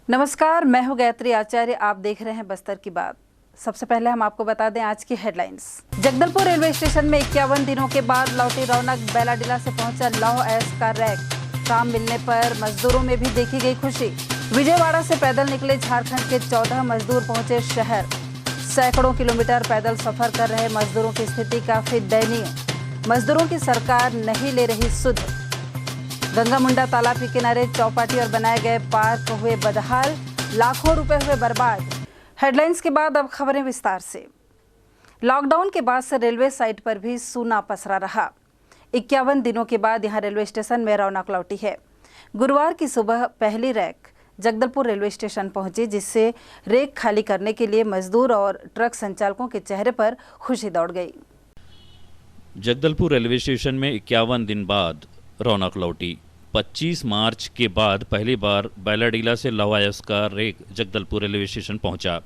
नमस्कार, मैं हूं गायत्री आचार्य। आप देख रहे हैं बस्तर की बात। सबसे पहले हम आपको बता दें आज की हेडलाइंस। जगदलपुर रेलवे स्टेशन में 51 दिनों के बाद लौटी रौनक। बैलाडीला से पहुंचा लौह अयस्क का रैक। काम मिलने पर मजदूरों में भी देखी गई खुशी। विजयवाड़ा से पैदल निकले झारखंड के 14 मजदूर पहुंचे शहर। सैकड़ों किलोमीटर पैदल सफर कर रहे मजदूरों की स्थिति काफी दयनीय। मजदूरों की सरकार नहीं ले रही सुध। गंगा मुंडा तालाब के किनारे चौपाटी और बनाए गए पार्क हुए बदहाल। लाखों रुपए हुए बर्बाद। हेडलाइंस के बाद अब खबरें विस्तार से। लॉकडाउन के बाद से रेलवे साइट पर भी सूना पसरा रहा। 51 दिनों के बाद यहां रेलवे स्टेशन में रौनक लौटी है। गुरुवार की सुबह पहली रैक जगदलपुर रेलवे स्टेशन पहुंची, जिससे रेक खाली करने के लिए मजदूर और ट्रक संचालकों के चेहरे पर खुशी दौड़ गई। जगदलपुर रेलवे स्टेशन में 51 दिन बाद रौनक लौटी। 25 मार्च के बाद पहली बार बैलाडीला से लौह अयस्क का रेक जगदलपुर रेलवे स्टेशन पहुंचा।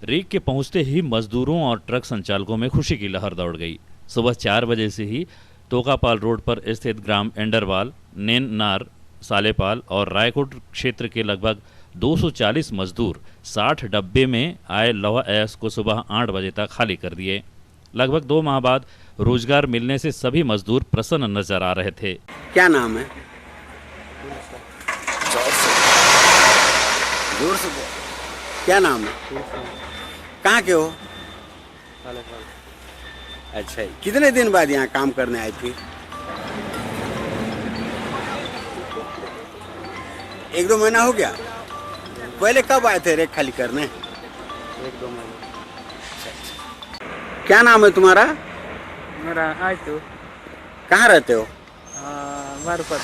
रेक के पहुंचते ही मजदूरों और ट्रक संचालकों में खुशी की लहर दौड़ गई। सुबह 4 बजे से ही तोकापाल रोड पर स्थित ग्राम एंडरवाल, नेननार, सालेपाल और रायकोट क्षेत्र के लगभग 240 मजदूर 60 डब्बे में आए लौह अयस्क को सुबह 8 बजे तक खाली कर दिए। लगभग 2 माह बाद रोजगार मिलने से सभी मजदूर प्रसन्न नजर आ रहे थे। क्या नाम है? जोर से बोल। क्या नाम है? कहाँ के हो? अच्छा, कितने दिन बाद यहाँ काम करने आई थी? 1-2 महीना हो गया। पहले कब आए थे रेक खाली करने? 1-2 महीने। क्या नाम है तुम्हारा? मेरा आयतु। कहाँ रहते हो? मारूपटा।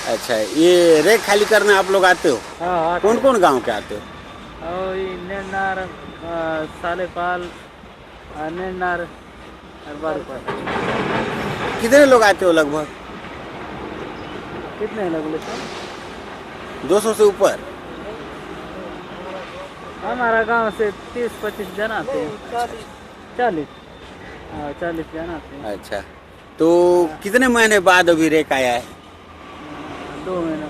अच्छा, ये रेक खाली करने आप लोग आते हो? हाँ। कौन कौन गांव के आते हो? नेनार, सालेपाल, नेनार और मारूपटा। कितने लोग आते हो लगभग? कितने लोग लेते? 200 से ऊपर। हमारा गांव से 30-25 जन आते हैं। 40 जन आते हैं। अच्छा, तो कितने महीने बाद अभी रेक आया है? 2 महीना।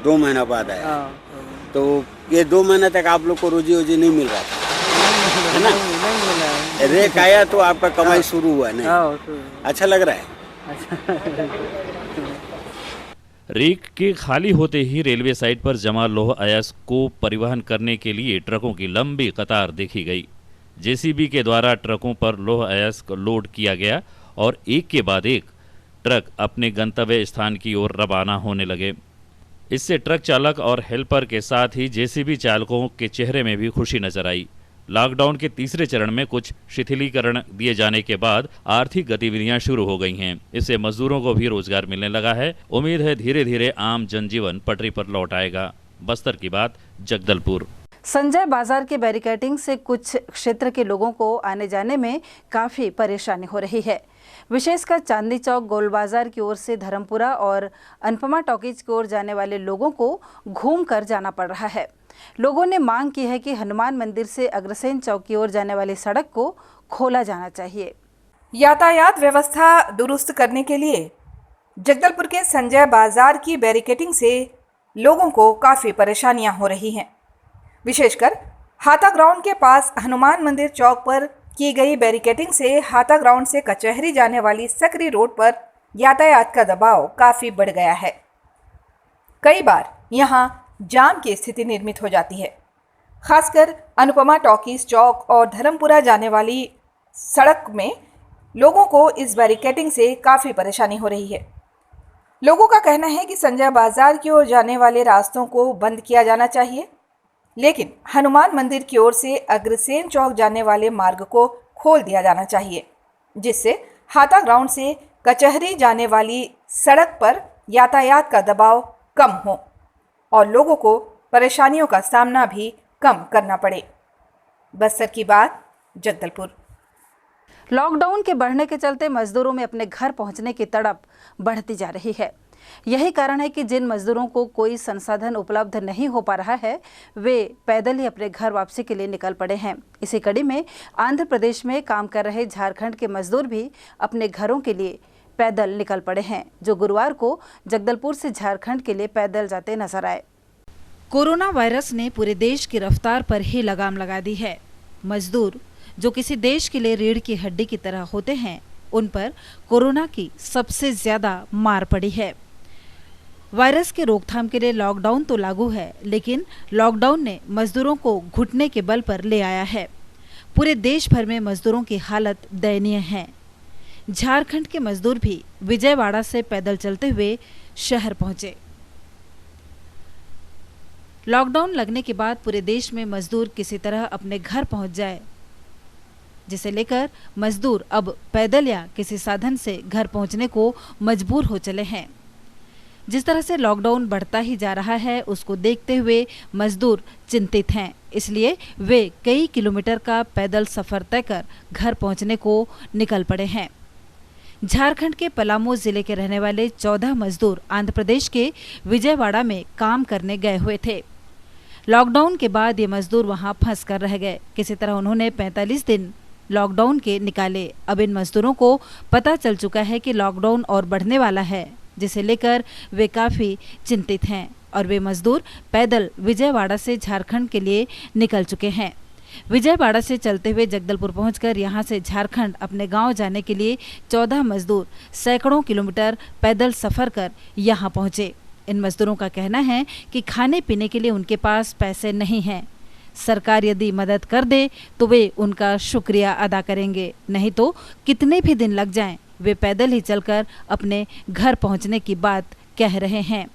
2 महीना बाद आया। हाँ। तो ये 2 महीने तक आप लोग को रोजी वोजी नहीं मिल रहा था, है ना? नहीं मिला है। रेक आया तो आपका कमाई शुरू हुआ नहीं? हाँ। अच्छा लग रहा है? रेक के खाली होते ही रेलवे साइट पर जमा लौह अयस्क को परिवहन करने के लिए ट्रकों की लंबी कतार देखी गई। जेसीबी के द्वारा ट्रकों पर लौह अयस्क लोड किया गया और एक के बाद एक ट्रक अपने गंतव्य स्थान की ओर रवाना होने लगे। इससे ट्रक चालक और हेल्पर के साथ ही जेसीबी चालकों के चेहरे में भी खुशी नजर आई। लॉकडाउन के तीसरे चरण में कुछ शिथिलीकरण दिए जाने के बाद आर्थिक गतिविधियां शुरू हो गई हैं। इससे मजदूरों को भी रोजगार मिलने लगा है। उम्मीद है धीरे धीरे आम जनजीवन पटरी पर लौट आएगा। बस्तर की बात, जगदलपुर। संजय बाजार के बैरिकेडिंग से कुछ क्षेत्र के लोगों को आने जाने में काफी परेशानी हो रही है। विशेषकर चांदनी चौक, गोल बाजार की ओर से धर्मपुरा और अनुपमा टॉकीज की ओर जाने वाले लोगों को घूम कर जाना पड़ रहा है। लोगों ने मांग की है कि हनुमान मंदिर से अग्रसेन चौक की ओर जाने वाली सड़क को खोला जाना चाहिए। यातायात व्यवस्था दुरुस्त करने के लिए जगदलपुर के संजय बाजार की बैरिकेडिंग से लोगों को काफी परेशानियां हो रही हैं। विशेषकर हाथा ग्राउंड के पास हनुमान मंदिर चौक पर की गई बैरिकेडिंग से हाथा ग्राउंड से कचहरी जाने वाली सकरी रोड पर यातायात का दबाव काफी बढ़ गया है। कई बार यहां जाम की स्थिति निर्मित हो जाती है। खासकर अनुपमा टॉकीज चौक और धर्मपुरा जाने वाली सड़क में लोगों को इस बैरिकेडिंग से काफी परेशानी हो रही है। लोगों का कहना है कि संजय बाजार की ओर जाने वाले रास्तों को बंद किया जाना चाहिए, लेकिन हनुमान मंदिर की ओर से अग्रसेन चौक जाने वाले मार्ग को खोल दिया जाना चाहिए, जिससे हाथा ग्राउंड से कचहरी जाने वाली सड़क पर यातायात का दबाव कम हो और लोगों को परेशानियों का सामना भी कम करना पड़े। बस्तर की बात, जगदलपुर। लॉकडाउन के बढ़ने के चलते मजदूरों में अपने घर पहुंचने की तड़प बढ़ती जा रही है। यही कारण है कि जिन मजदूरों को कोई संसाधन उपलब्ध नहीं हो पा रहा है, वे पैदल ही अपने घर वापसी के लिए निकल पड़े हैं। इसी कड़ी में आंध्र प्रदेश में काम कर रहे झारखंड के मजदूर भी अपने घरों के लिए पैदल निकल पड़े हैं, जो गुरुवार को जगदलपुर से झारखंड के लिए पैदल जाते नजर आए। कोरोना वायरस ने पूरे देश की रफ्तार पर ही लगाम लगा दी है। मजदूर जो किसी देश के लिए रीढ़ की हड्डी की तरह होते हैं, उन पर कोरोना की सबसे ज्यादा मार पड़ी है। वायरस के रोकथाम के लिए लॉकडाउन तो लागू है, लेकिन लॉकडाउन ने मजदूरों को घुटने के बल पर ले आया है। पूरे देश भर में मजदूरों की हालत दयनीय है। झारखंड के मजदूर भी विजयवाड़ा से पैदल चलते हुए शहर पहुंचे। लॉकडाउन लगने के बाद पूरे देश में मजदूर किसी तरह अपने घर पहुंच जाए, जिसे लेकर मजदूर अब पैदल या किसी साधन से घर पहुंचने को मजबूर हो चले हैं। जिस तरह से लॉकडाउन बढ़ता ही जा रहा है, उसको देखते हुए मजदूर चिंतित हैं। इसलिए वे कई किलोमीटर का पैदल सफर तय कर घर पहुंचने को निकल पड़े हैं। झारखंड के पलामू जिले के रहने वाले 14 मजदूर आंध्र प्रदेश के विजयवाड़ा में काम करने गए हुए थे। लॉकडाउन के बाद ये मजदूर वहां फंस कर रह गए। किसी तरह उन्होंने 45 दिन लॉकडाउन के निकाले। अब इन मजदूरों को पता चल चुका है कि लॉकडाउन और बढ़ने वाला है, जिसे लेकर वे काफी चिंतित हैं और वे मजदूर पैदल विजयवाड़ा से झारखंड के लिए निकल चुके हैं। विजयवाड़ा से चलते हुए जगदलपुर पहुंचकर यहां से झारखंड अपने गांव जाने के लिए 14 मजदूर सैकड़ों किलोमीटर पैदल सफर कर यहां पहुंचे। इन मजदूरों का कहना है कि खाने पीने के लिए उनके पास पैसे नहीं हैं। सरकार यदि मदद कर दे तो वे उनका शुक्रिया अदा करेंगे, नहीं तो कितने भी दिन लग जाएं, वे पैदल ही चलकर अपने घर पहुंचने की बात कह रहे हैं।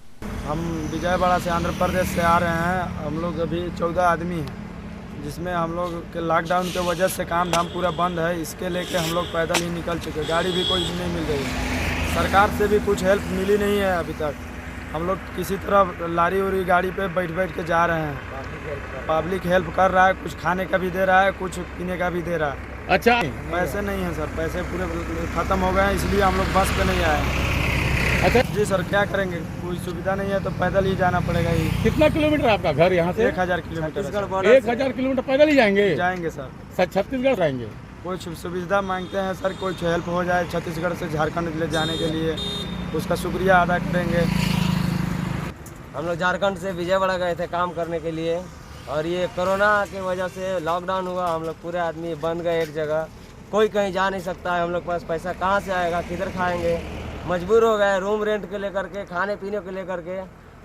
हम विजयवाड़ा से आंध्र प्रदेश से आ रहे हैं। हम लोग अभी 14 आदमी हैं, जिसमें हम लोग के लॉकडाउन की वजह से काम धाम पूरा बंद है। इसके लेके हम लोग पैदल ही निकल चुके। गाड़ी भी कोई नहीं मिल रही है। सरकार से भी कुछ हेल्प मिली नहीं है अभी तक। हम लोग किसी तरह लारी उरी गाड़ी पे बैठ के जा रहे हैं। पब्लिक हेल्प कर रहा है, कुछ खाने का भी दे रहा है, कुछ पीने का भी दे रहा है। अच्छा, पैसे नहीं है सर, पैसे पूरे ख़त्म हो गए हैं, इसलिए हम लोग बस पे नहीं आए। अच्छा जी सर, क्या करेंगे, कोई सुविधा नहीं है तो पैदल ही जाना पड़ेगा। ही कितना किलोमीटर है आपका घर यहाँ से? 1000 किलोमीटर। 1000 किलोमीटर पैदल ही जाएंगे? जाएंगे सर। छत्तीसगढ़ जाएंगे? कुछ सुविधा मांगते हैं सर, कुछ हेल्प हो जाए छत्तीसगढ़ से झारखंड ले जाने के लिए, उसका शुक्रिया अदा करेंगे। हम लोग झारखंड से विजयवाड़ा गए थे काम करने के लिए, और ये कोरोना की वजह से लॉकडाउन हुआ। हम लोग पूरे आदमी बंद गए एक जगह, कोई कहीं जा नहीं सकता है। हम लोग पास पैसा कहाँ से आएगा, किधर खाएंगे, मजबूर हो गए। रूम रेंट के लेकर के, खाने पीने को लेकर के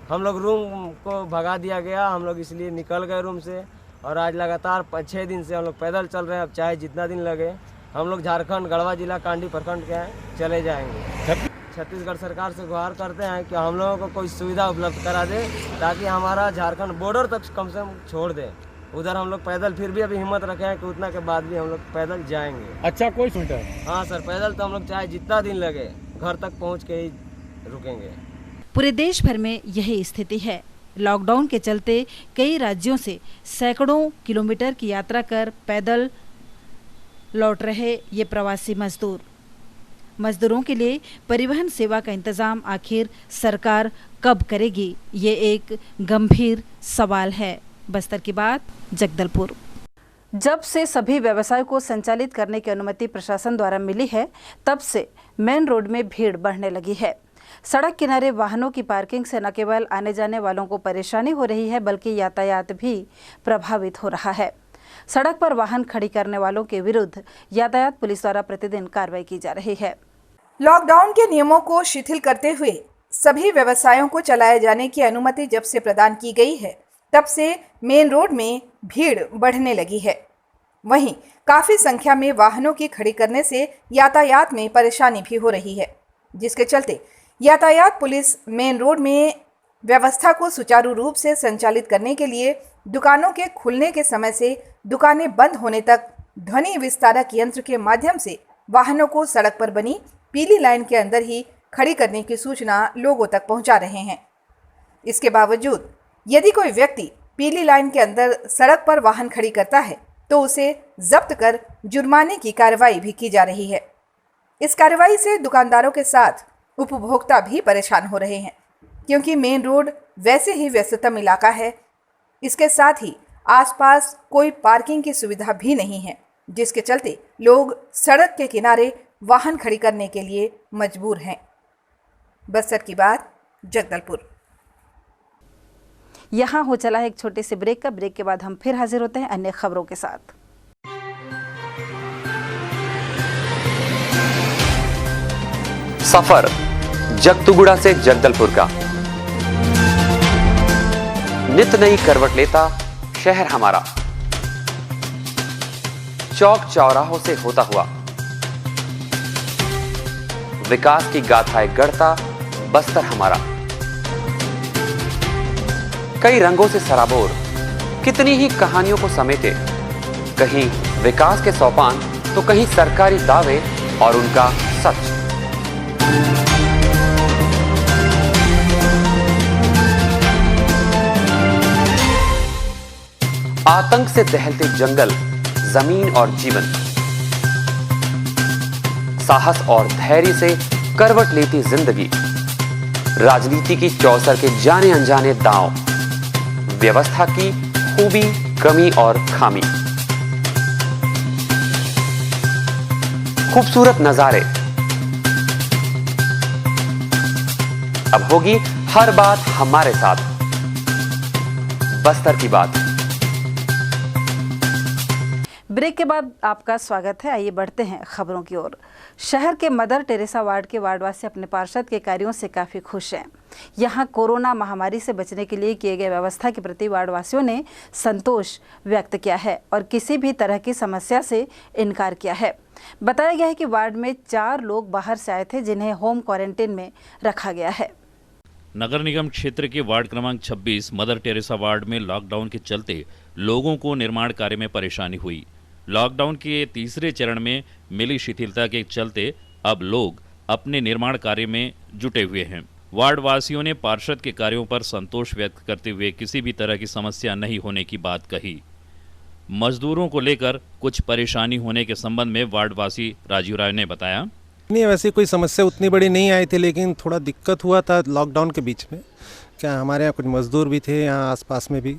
हम लोग रूम को भगा दिया गया। हम लोग इसलिए निकल गए रूम से, और आज लगातार 5-6 दिन से हम लोग पैदल चल रहे हैं। अब चाहे जितना दिन लगे, हम लोग झारखंड गढ़वा जिला कांडी प्रखंड के हैं, चले जाएंगे। छत्तीसगढ़ सरकार से गुहार करते हैं कि हम लोगों को कोई सुविधा उपलब्ध करा दे, ताकि हमारा झारखंड बॉर्डर तक कम से कम छोड़ दे। उधर हम लोग पैदल फिर भी अभी हिम्मत रखे हैं कि उतना के बाद भी हम लोग पैदल जाएंगे। अच्छा, कोई सुविधा? हाँ सर, पैदल तो हम लोग चाहे जितना दिन लगे घर तक पहुँच के ही रुकेंगे। पूरे देश भर में यही स्थिति है। लॉकडाउन के चलते कई राज्यों से सैकड़ों किलोमीटर की यात्रा कर पैदल लौट रहे ये प्रवासी मजदूरों के लिए परिवहन सेवा का इंतजाम आखिर सरकार कब करेगी, ये एक गंभीर सवाल है। बस्तर की बात, जगदलपुर। जब से सभी व्यवसाय को संचालित करने की अनुमति प्रशासन द्वारा मिली है, तब से मेन रोड में भीड़ बढ़ने लगी है। सड़क किनारे वाहनों की पार्किंग से न केवल आने जाने वालों को परेशानी हो रही है, बल्कि यातायात भी प्रभावित हो रहा है। सड़क पर वाहन खड़ी करने वालों के विरुद्ध यातायात पुलिस द्वारा प्रतिदिन कार्रवाई की जा रही है। लॉकडाउन के नियमों को शिथिल करते हुए सभी व्यवसायों को चलाए जाने की अनुमति जब से प्रदान की गई है, तब से मेन रोड में भीड़ बढ़ने लगी है। वहीं काफी संख्या में वाहनों की खड़ी करने से यातायात में परेशानी भी हो रही है, जिसके चलते यातायात पुलिस मेन रोड में व्यवस्था को सुचारू रूप से संचालित करने के लिए दुकानों के खुलने के समय से दुकानें बंद होने तक ध्वनि विस्तारक यंत्र के माध्यम से वाहनों को सड़क पर बनी पीली लाइन के अंदर ही खड़ी करने की सूचना लोगों तक पहुंचा रहे हैं। इसके बावजूद यदि कोई व्यक्ति पीली लाइन के अंदर सड़क पर वाहन खड़ी करता है, तो उसे जब्त कर जुर्माने की कार्रवाई भी की जा रही है। इस कार्रवाई से दुकानदारों के साथ उपभोक्ता भी परेशान हो रहे हैं, क्योंकि मेन रोड वैसे ही व्यस्ततम इलाका है। इसके साथ ही आसपास कोई पार्किंग की सुविधा भी नहीं है, जिसके चलते लोग सड़क के किनारे वाहन खड़ी करने के लिए मजबूर हैं। बस्तर की बात, जगदलपुर। यहाँ हो चला है एक छोटे से ब्रेक का। ब्रेक के बाद हम फिर हाजिर होते हैं अन्य खबरों के साथ। सफर जगतुगुड़ा से जगदलपुर का, नित नई करवट लेता शहर हमारा, चौक चौराहों से होता हुआ विकास की गाथाएं गढ़ता बस्तर हमारा। कई रंगों से सराबोर कितनी ही कहानियों को समेटे, कहीं विकास के सोपान तो कहीं सरकारी दावे और उनका सच। आतंक से दहलते जंगल, जमीन और जीवन, साहस और धैर्य से करवट लेती जिंदगी, राजनीति की चौसर के जाने अनजाने दांव, व्यवस्था की खूबी, कमी और खामी, खूबसूरत नजारे। अब होगी हर बात हमारे साथ, बस्तर की बात। ब्रेक के बाद आपका स्वागत है। आइए बढ़ते हैं खबरों की ओर। शहर के मदर टेरेसा वार्ड के वार्डवासी अपने पार्षद के कार्यों से काफी खुश हैं। यहां कोरोना महामारी से बचने के लिए किए गए व्यवस्था के प्रति वार्डवासियों ने संतोष व्यक्त किया है और किसी भी तरह की समस्या से इनकार किया है। बताया गया है कि वार्ड में 4 लोग बाहर से आए थे जिन्हें होम क्वारंटीन में रखा गया है। नगर निगम क्षेत्र के वार्ड क्रमांक 26 मदर टेरेसा वार्ड में लॉकडाउन के चलते लोगों को निर्माण कार्य में परेशानी हुई। लॉकडाउन के तीसरे चरण में मिली शिथिलता के चलते अब लोग अपने निर्माण कार्य में जुटे हुए हैं। वार्ड वासियों ने पार्षद के कार्यों पर संतोष व्यक्त करते हुए किसी भी तरह की समस्या नहीं होने की बात कही। मजदूरों को लेकर कुछ परेशानी होने के संबंध में वार्डवासी राजीव राय ने बताया, नहीं वैसे कोई समस्या उतनी बड़ी नहीं आई थी, लेकिन थोड़ा दिक्कत हुआ था लॉकडाउन के बीच में। क्या हमारे यहाँ कुछ मजदूर भी थे यहाँ आसपास में भी,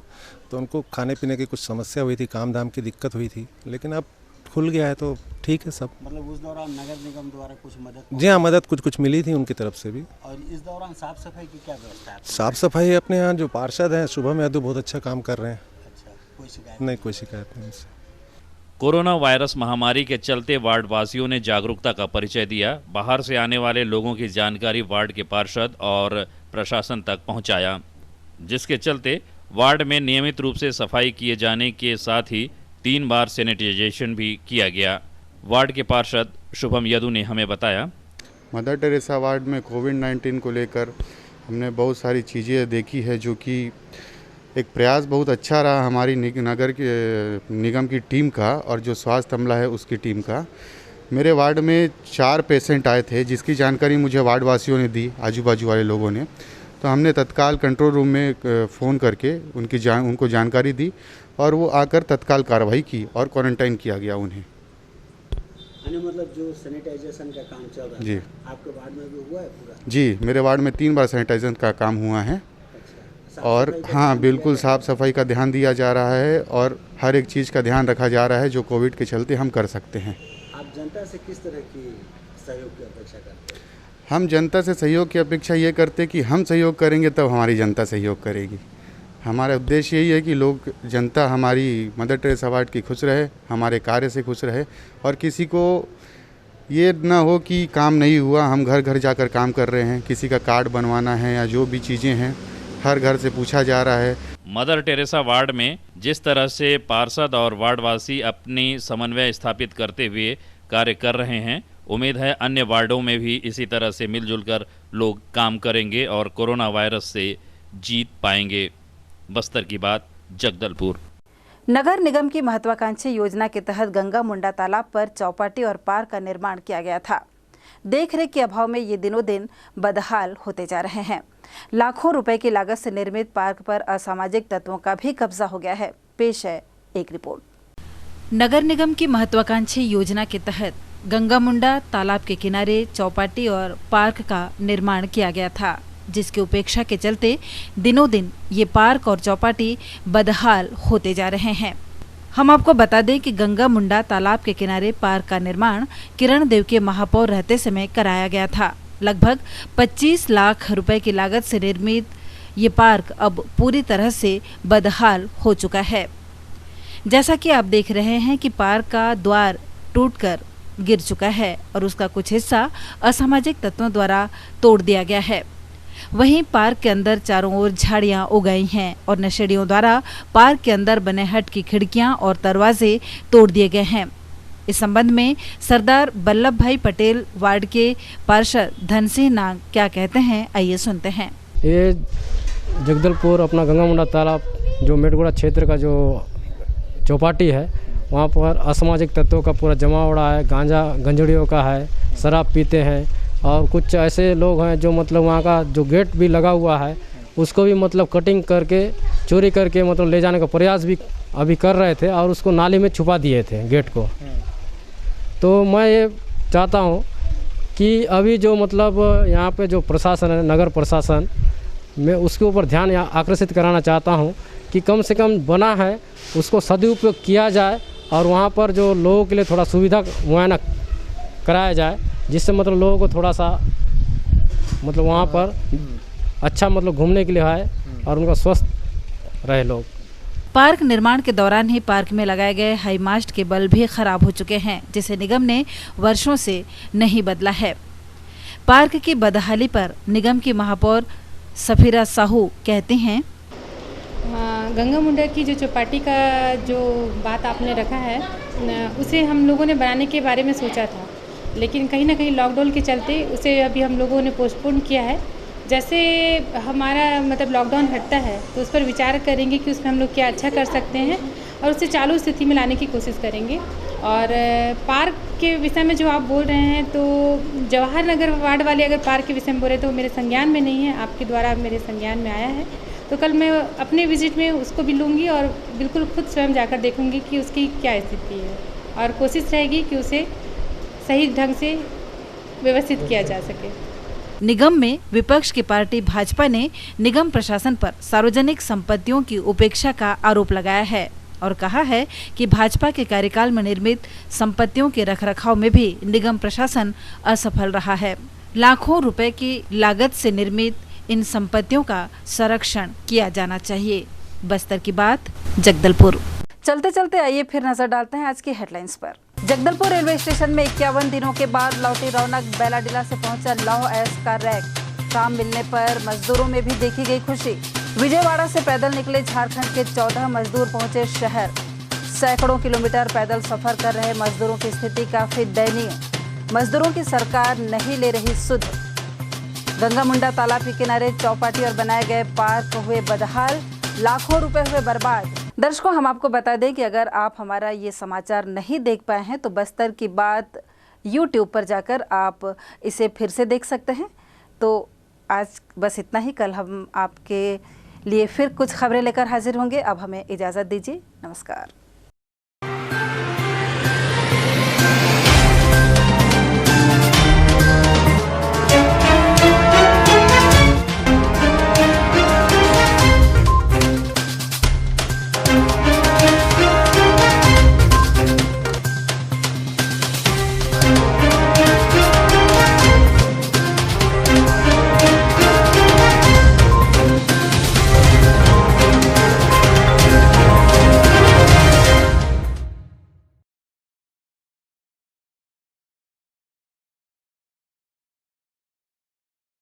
तो उनको खाने पीने की कुछ समस्या हुई थी, काम धाम की दिक्कत हुई थी, लेकिन अब खुल गया है तो ठीक है सब। मतलब उस दौरान नगर निगम द्वारा कुछ मदद? जी हाँ, मदद कुछ मिली थी उनकी तरफ से भी। और इस दौरान साफ सफाई की क्या व्यवस्था है? साफ सफाई अपने यहाँ जो पार्षद हैं शुभम यादव बहुत अच्छा काम कर रहे हैं। अच्छा, कोई शिकायत नहीं, कोई शिकायत नहीं उनसे। कोरोना वायरस महामारी के चलते वार्डवासियों ने जागरूकता का परिचय दिया। बाहर से आने वाले लोगों की जानकारी वार्ड के पार्षद और प्रशासन तक पहुंचाया, जिसके चलते वार्ड में नियमित रूप से सफाई किए जाने के साथ ही 3 बार सैनिटाइजेशन भी किया गया। वार्ड के पार्षद शुभम यदु ने हमें बताया, मदर टेरेसा वार्ड में कोविड-19 को लेकर हमने बहुत सारी चीज़ें देखी है, जो कि एक प्रयास बहुत अच्छा रहा हमारी नगर के निगम की टीम का और जो स्वास्थ्य अमला है उसकी टीम का। मेरे वार्ड में 4 पेशेंट आए थे जिसकी जानकारी मुझे वार्ड वासियों ने दी, आजू बाजू वाले लोगों ने। तो हमने तत्काल कंट्रोल रूम में फ़ोन करके उनको जानकारी दी और वो आकर तत्काल कार्रवाई की और क्वारंटाइन किया गया उन्हें। मतलब जो सैनिटाइजेशन का काम चल रहा है, जी आपके वार्ड में भी हुआ है पूरा? जी, मेरे वार्ड में 3 बार सैनिटाइजेशन का काम हुआ है। और हाँ, बिल्कुल साफ़ सफाई का ध्यान दिया जा रहा है और हर एक चीज़ का ध्यान रखा जा रहा है जो कोविड के चलते हम कर सकते हैं। आप जनता से किस तरह की सहयोग की अपेक्षा करते हैं? हम जनता से सहयोग की अपेक्षा ये करते कि हम सहयोग करेंगे तब हमारी जनता सहयोग करेगी। हमारा उद्देश्य यही है कि लोग, जनता हमारी मदर टेरेसा वार्ड की खुश रहे, हमारे कार्य से खुश रहे और किसी को ये ना हो कि काम नहीं हुआ, हम घर घर जाकर काम कर रहे हैं, किसी का कार्ड बनवाना है या जो भी चीज़ें हैं हर घर से पूछा जा रहा है। मदर टेरेसा वार्ड में जिस तरह से पार्षद और वार्डवासी अपनी समन्वय स्थापित करते हुए कार्य कर रहे हैं, उम्मीद है अन्य वार्डों में भी इसी तरह से मिलजुल कर लोग काम करेंगे और कोरोना वायरस से जीत पाएंगे। बस्तर की बात, जगदलपुर। नगर निगम की महत्वाकांक्षी योजना के तहत गंगा मुंडा तालाब पर चौपाटी और पार्क का निर्माण किया गया था। देखरेख के अभाव में ये दिनों दिन बदहाल होते जा रहे हैं। लाखों रुपए की लागत से निर्मित पार्क पर असामाजिक तत्वों का भी कब्जा हो गया है। पेश है एक रिपोर्ट। नगर निगम की महत्वाकांक्षी योजना के तहत गंगा मुंडा तालाब के किनारे चौपाटी और पार्क का निर्माण किया गया था, जिसकी उपेक्षा के चलते दिनों दिन ये पार्क और चौपाटी बदहाल होते जा रहे हैं। हम आपको बता दें कि गंगा मुंडा तालाब के किनारे पार्क का निर्माण किरण देव के महापौर रहते समय कराया गया था। लगभग 25 लाख रुपए की लागत से निर्मित ये पार्क अब पूरी तरह से बदहाल हो चुका है। जैसा कि आप देख रहे हैं कि पार्क का द्वार टूटकर गिर चुका है और उसका कुछ हिस्सा असामाजिक तत्वों द्वारा तोड़ दिया गया है। वहीं पार्क के अंदर चारों ओर झाड़ियां उगाई हैं और नशेड़ियों द्वारा पार्क के अंदर बने हट की खिड़कियां और दरवाजे तोड़ दिए गए हैं। इस संबंध में सरदार वल्लभ भाई पटेल वार्ड के पार्षद धनसिंह नाग क्या कहते हैं, आइए सुनते हैं। ये जगदलपुर अपना गंगा मुंडा तालाब जो मेटगुड़ा क्षेत्र का जो चौपाटी है, वहाँ पर असामाजिक तत्वों का पूरा जमा उड़ा है। गांजा गंजड़ियों का है, शराब पीते हैं और कुछ ऐसे लोग हैं जो मतलब वहाँ का जो गेट भी लगा हुआ है उसको भी मतलब कटिंग करके चोरी करके मतलब ले जाने का प्रयास भी अभी कर रहे थे और उसको नाली में छुपा दिए थे गेट को। तो मैं ये चाहता हूँ कि अभी जो मतलब यहाँ पे जो प्रशासन है, नगर प्रशासन, मैं उसके ऊपर ध्यान आकर्षित कराना चाहता हूँ कि कम से कम बना है उसको सदुपयोग किया जाए और वहाँ पर जो लोगों के लिए थोड़ा सुविधा मुआयना कराया जाए, जिससे मतलब लोगों को थोड़ा सा मतलब वहाँ पर अच्छा मतलब घूमने के लिए आए और उनका स्वस्थ रहे लोग। पार्क निर्माण के दौरान ही पार्क में लगाए गए हाई मास्ट के बल्ब भी खराब हो चुके हैं, जिसे निगम ने वर्षों से नहीं बदला है। पार्क की बदहाली पर निगम की महापौर सफीरा साहू कहते हैं, गंगा मुंडा की जो चौपाटी का जो बात आपने रखा है उसे हम लोगों ने बनाने के बारे में सोचा था, लेकिन कहीं ना कहीं लॉकडाउन के चलते उसे अभी हम लोगों ने पोस्टपोन किया है। जैसे हमारा मतलब लॉकडाउन हटता है तो उस पर विचार करेंगे कि उसमें हम लोग क्या अच्छा कर सकते हैं और उसे चालू स्थिति में लाने की कोशिश करेंगे। और पार्क के विषय में जो आप बोल रहे हैं, तो जवाहर नगर वार्ड वाले अगर पार्क के विषय में बोल रहे तो मेरे संज्ञान में नहीं है, आपके द्वारा मेरे संज्ञान में आया है। तो कल मैं अपने विजिट में उसको भी लूँगी और बिल्कुल खुद स्वयं जाकर देखूँगी कि उसकी क्या स्थिति है और कोशिश रहेगी कि उसे सही ढंग से व्यवस्थित किया जा सके। निगम में विपक्ष की पार्टी भाजपा ने निगम प्रशासन पर सार्वजनिक संपत्तियों की उपेक्षा का आरोप लगाया है और कहा है कि भाजपा के कार्यकाल में निर्मित संपत्तियों के रखरखाव में भी निगम प्रशासन असफल रहा है। लाखों रुपए की लागत से निर्मित इन संपत्तियों का संरक्षण किया जाना चाहिए। बस्तर की बात, जगदलपुर। चलते चलते आइए फिर नजर डालते हैं आज की हेडलाइंस पर। जगदलपुर रेलवे स्टेशन में 51 दिनों के बाद लौटी रौनक। बेलाडीला से पहुंचा लौह अयस्क का रैक। काम मिलने पर मजदूरों में भी देखी गई खुशी। विजयवाड़ा से पैदल निकले झारखंड के 14 मजदूर पहुंचे शहर। सैकड़ों किलोमीटर पैदल सफर कर रहे मजदूरों की स्थिति काफी दयनीय। मजदूरों की सरकार नहीं ले रही सुध। गंगा मुंडा तालाब के किनारे चौपाटी और बनाए गए पार्क हुए बदहाल। लाखों रुपए हुए बर्बाद। दर्शकों, हम आपको बता दें कि अगर आप हमारा ये समाचार नहीं देख पाए हैं तो बस्तर की बात YouTube पर जाकर आप इसे फिर से देख सकते हैं। तो आज बस इतना ही। कल हम आपके लिए फिर कुछ खबरें लेकर हाजिर होंगे। अब हमें इजाज़त दीजिए। नमस्कार।